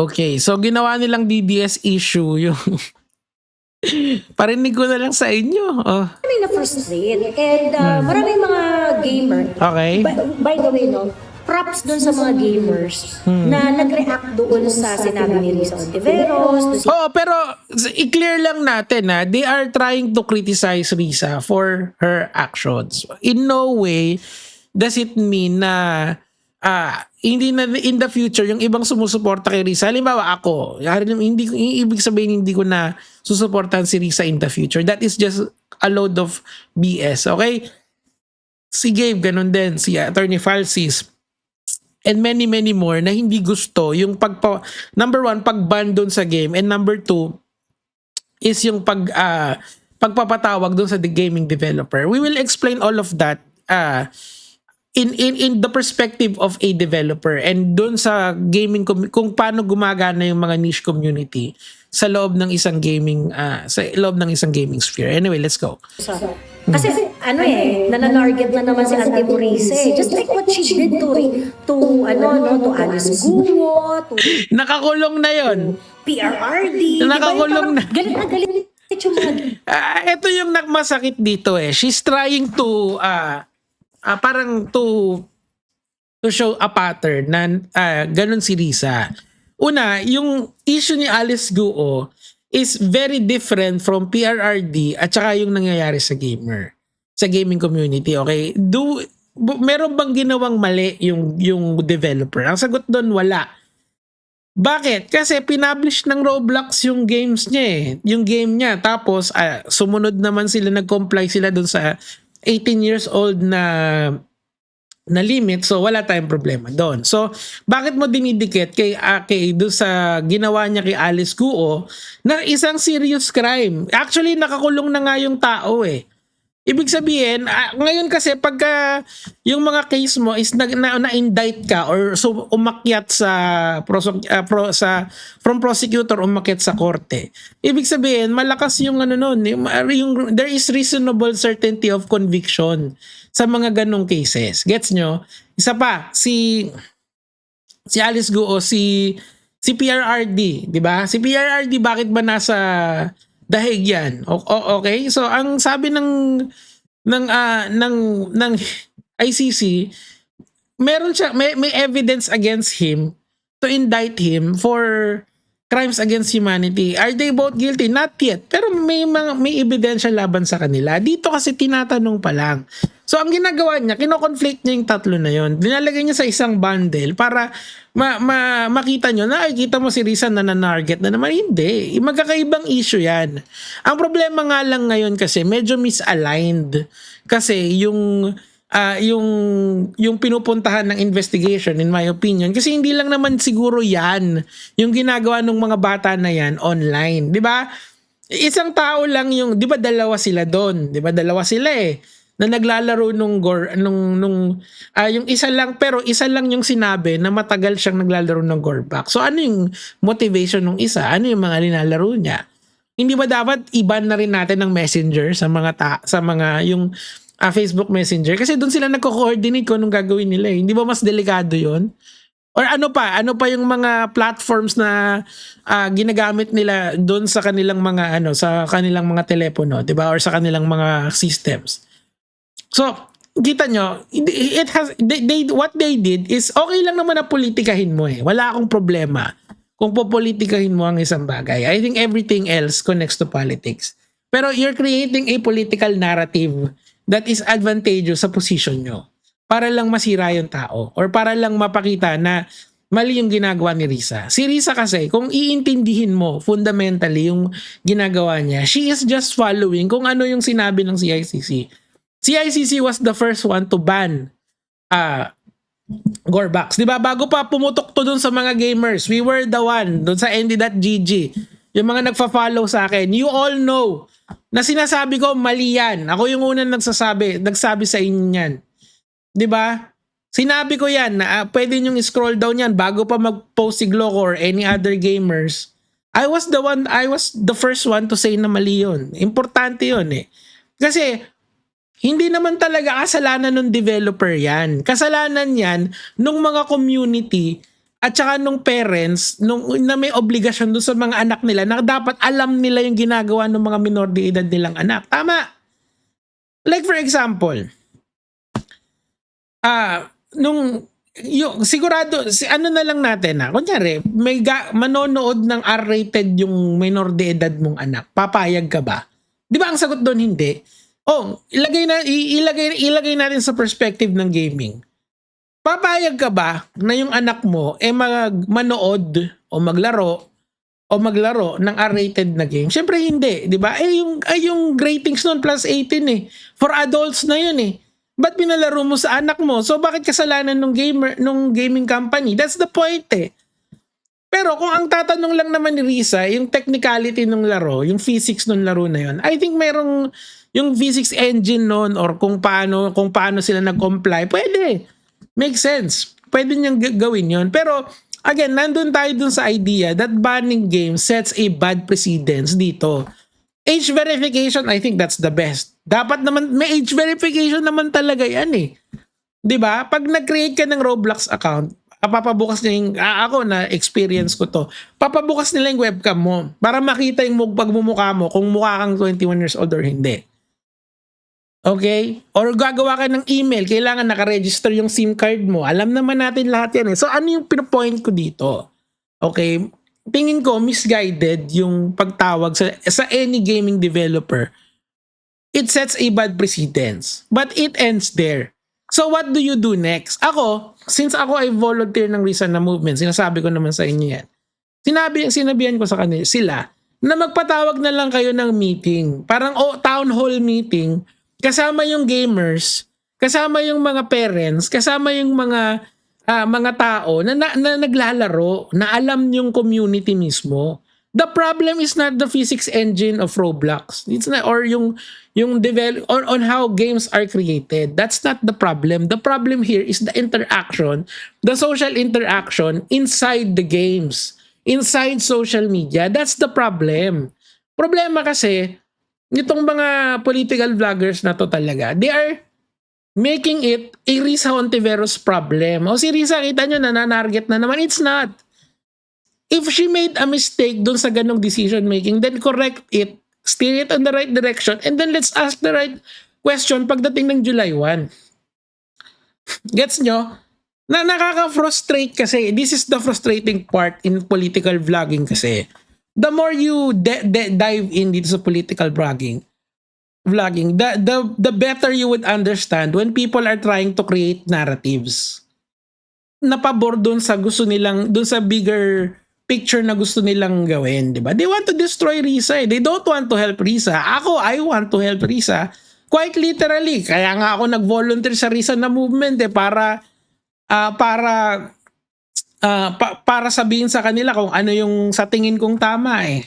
Okay, so ginawa nilang DDS issue yung parinig ko na lang sa inyo. Oh. Maraming na-frustrate and maraming mga gamer. Okay. By the way, no, props dun sa mga gamers na nag-react doon sa sinabi ni Risa Ontiveros. Oh, pero i-clear lang natin na they are trying to criticize Risa for her actions. In no way does it mean na hindi na in the future yung ibang sumusuporta kay Risa. Halimbawa ako, hindi ko ibig sabihin hindi ko na susuportahan si Risa in the future. That is just a load of BS, okay? Si Gabe ganun din, si Attorney Falsis and many more na hindi gusto yung number one, pag-ban doon sa game, and number two is yung pagpapatawag doon sa the gaming developer. We will explain all of that in the perspective of a developer and doon sa gaming kung paano gumagana yung mga niche community sa loob ng isang gaming sphere. Anyway, let's go. Kasi nananarget na naman si Auntie Maurice. Just like what she did to Alice Guo, to Nakakulong na yon. PRRD. Nakakulong na. Galit na galit yung mga ito yung masakit dito eh. She's trying to parang to show a pattern na ganun si Risa. Una, yung issue ni Alice Guo is very different from PRRD at saka yung nangyayari sa gaming community, okay? Meron bang ginawang mali yung developer? Ang sagot doon, wala. Bakit? Kasi pinublish ng Roblox yung games niya eh. Yung game niya. Tapos, sumunod naman sila, nag-comply sila doon sa 18 years old na limit, so wala tayong problema doon. So, bakit mo dinidikit kay doon sa ginawa niya kay Alice Guo na isang serious crime? Actually, nakakulong na nga yung tao eh. Ibig sabihin, ngayon kasi pagka yung mga case mo is na-indict ka or so umakyat from prosecutor umakyat sa korte. Ibig sabihin, malakas yung there is reasonable certainty of conviction sa mga ganong cases. Gets nyo? Isa pa, si Alice Guo, si PRRD, di ba? Si PRRD bakit ba nasa dahig yan? Okay? So ang sabi ng ICC, meron siya may evidence against him to indict him for crimes against humanity. Are they both guilty? Not yet. Pero may ebidensya laban sa kanila. Dito kasi tinatanong pa lang. So ang ginagawa niya, kino-conflict niya yung tatlo na yon. Dinalagay niya sa isang bundle para makita nyo na kita mo si Risa na nanarget na naman. Hindi. Magkakaibang issue yan. Ang problema nga lang ngayon kasi medyo misaligned. Kasi yung pinupuntahan ng investigation, in my opinion, kasi hindi lang naman siguro yan yung ginagawa ng mga bata na yan online, di ba? Isang tao lang yung, di ba dalawa sila doon, di ba dalawa sila eh, na naglalaro yung isa lang, pero isa lang yung sinabi na matagal siyang naglalaro ng Goreback. So ano yung motivation ng isa? Ano yung mga nilalaro niya? Hindi ba dapat iban na rin natin ng Messenger sa mga yung Facebook Messenger? Kasi doon sila nagko-coordinate kung anong gagawin nila eh. Hindi ba mas delikado yon? Or ano pa yung mga platforms na ginagamit nila doon sa kanilang mga sa kanilang mga telepono, 'di ba? Or sa kanilang mga systems. So, kita nyo, what they did is okay lang naman na politikahin mo eh. Wala akong problema kung popolitikahin mo ang isang bagay. I think everything else connects to politics. Pero you're creating a political narrative that is advantageous sa position nyo para lang masira yung tao or para lang mapakita na mali yung ginagawa ni Risa. Si Risa kasi, kung iintindihin mo fundamentally yung ginagawa niya, she is just following kung ano yung sinabi ng CICC. CICC was the first one to ban Gorebacks. Diba? Bago pa pumutok to dun sa mga gamers, we were the one dun sa ND.GG. Yung mga nagfa-follow sa akin, you all know na sinasabi ko mali yan. Ako yung unang nagsabi sa inyo yan. Diba? Sinabi ko yan na pwede nyong scroll down yan bago pa mag-post si Gloco or any other gamers. I was the first one to say na mali yun. Importante yun eh. Kasi hindi naman talaga kasalanan ng developer yan. Kasalanan yan nung mga community at saka nung parents na may obligasyon doon sa mga anak nila na dapat alam nila yung ginagawa ng mga minor de edad nilang anak. Tama. Like for example, yung sigurado ano na lang natin kunyari may manonood ng R-rated yung minor de edad mong anak. Papayag ka ba? 'Di ba ang sagot doon hindi? Ilagay natin sa perspective ng gaming. Papayag ka ba na yung anak mo manood o maglaro ng R-rated na game? Syempre hindi, 'di ba? Yung ratings noon plus 18 eh. For adults na 'yun eh. Ba't pinalaro mo sa anak mo? So bakit kasalanan nung gaming company? That's the point eh. Pero kung ang tatanong lang naman ni Risa, yung technicality ng laro, yung physics ng laro na 'yon, I think merong yung physics engine noon or kung paano sila nag-comply, pwede. Makes sense. Pwede niyang gawin yon. Pero again, nandun tayo dun sa idea that banning games sets a bad precedence dito. Age verification, I think that's the best. Dapat naman, may age verification naman talaga yan eh. 'Di ba? Pag nag-create ka ng Roblox account, papabukas niya yung, ako na experience ko to, papabukas nila yung webcam mo para makita yung pagmumukha mo kung mukha kang 21 years old or hindi. Okay? Or gagawa ka ng email, kailangan nakaregister yung SIM card mo. Alam naman natin lahat yan eh. So ano yung pinopoint ko dito? Okay? Tingin ko misguided yung pagtawag sa any gaming developer. It sets a bad precedence. But it ends there. So what do you do next? Since ako ay volunteer ng Risa na movement, sinasabi ko naman sa inyo yan. Sinabihan ko sa kanila, sila, na magpatawag na lang kayo ng meeting. Parang town hall meeting. Kasama yung gamers, kasama yung mga parents, kasama yung mga tao na naglalaro, na alam yung community mismo. The problem is not the physics engine of Roblox. It's not, or yung on how games are created. That's not the problem. The problem here is the interaction, the social interaction inside the games, inside social media. That's the problem. Problema kasi, itong mga political vloggers na to talaga, they are making it a Risa Hontiveros problem. O si Risa, kita nyo, nananarget na naman. It's not. If she made a mistake dun sa ganong decision making, then correct it, steer it on the right direction, and then let's ask the right question pagdating ng July 1. Gets nyo? Nakaka-frustrate kasi. This is the frustrating part in political vlogging kasi. The more you dive in dito sa political vlogging, the better you would understand when people are trying to create narratives. Napabor dun sa gusto nilang, dun sa bigger picture na gusto nilang gawin, di ba? They want to destroy Risa eh. They don't want to help Risa. I want to help Risa. Quite literally. Kaya nga ako nag-volunteer sa Risa na movement eh, para sabihin sa kanila kung ano yung sa tingin kong tama eh.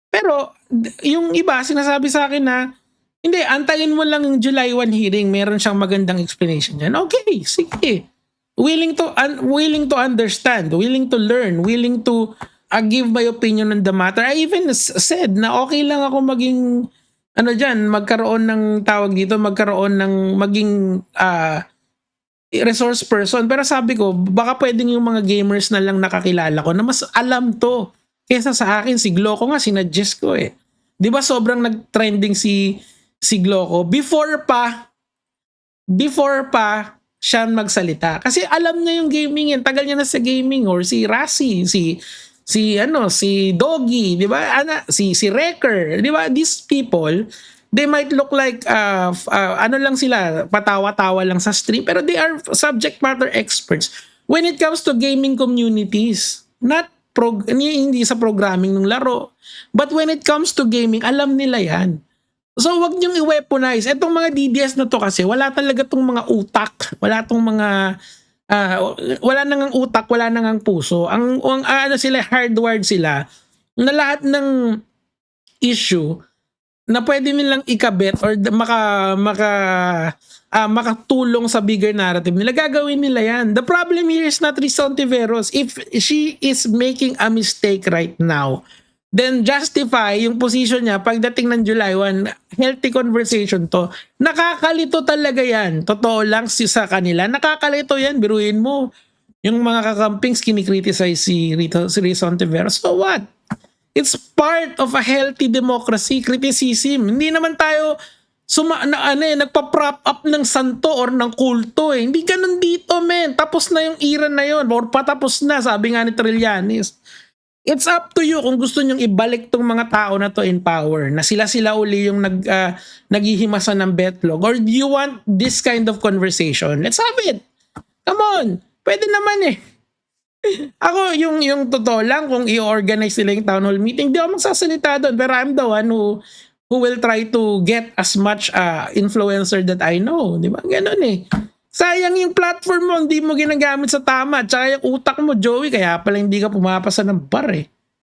Pero yung iba sinasabi sa akin na hindi, antayin mo lang yung July 1 hearing, meron siyang magandang explanation diyan. Okay, sige. Willing to understand, willing to learn, willing to give my opinion on the matter. I even said na okay lang ako maging magkaroon ng maging resource person. Pero sabi ko, baka pwedeng yung mga gamers na lang nakakilala ko na mas alam to kesa sa akin. Si Gloco nga, sinadjust ko eh. Di ba sobrang nag-trending si Gloco before pa siya magsalita. Kasi alam niya yung gaming yan. Tagal niya na sa gaming. Or si Rasi, si Doggy, di ba? Si Wrecker, di ba? These people, they might look like lang sila, patawa-tawa lang sa stream, pero they are subject matter experts when it comes to gaming communities. Hindi sa programming ng laro, but when it comes to gaming, alam nila yan. So wag niyong i-weaponize. Etong mga DDS na to kasi, wala talaga tong mga utak, wala nang utak, wala nang puso. Ang sila, hardwired sila na lahat ng issue na pwede nilang ikabit or makatulong sa bigger narrative nila, gagawin nila yan. The problem here is not Risa Hontiveros. If she is making a mistake right now, then justify yung position niya pagdating ng July 1, healthy conversation to. Nakakalito talaga yan. Totoo lang sa kanila. Nakakalito yan. Biruin mo. Yung mga kakampings kinikriticize si Rizon Ontiveros. So what? It's part of a healthy democracy, criticism. Hindi naman tayo nagpa-prop up ng santo or ng kulto eh. Hindi ganun dito, men. Tapos na yung era na yon or patapos na, sabi nga ni Trillanes. It's up to you kung gusto nyong ibalik tong mga tao na to in power, na sila uli yung naghihimasa ng betlog, or do you want this kind of conversation? Let's have it. Come on. Pwede naman eh. Ako, yung totoo lang, kung i-organize nila yung town hall meeting, di ako magsasalita doon. Pero I'm the one who will try to get as much influencer that I know. Di ba? Ganun eh. Sayang yung platform mo, hindi mo ginagamit sa tama. Tsaka yung utak mo, Joey, kaya pala hindi ka pumapasa ng bar eh.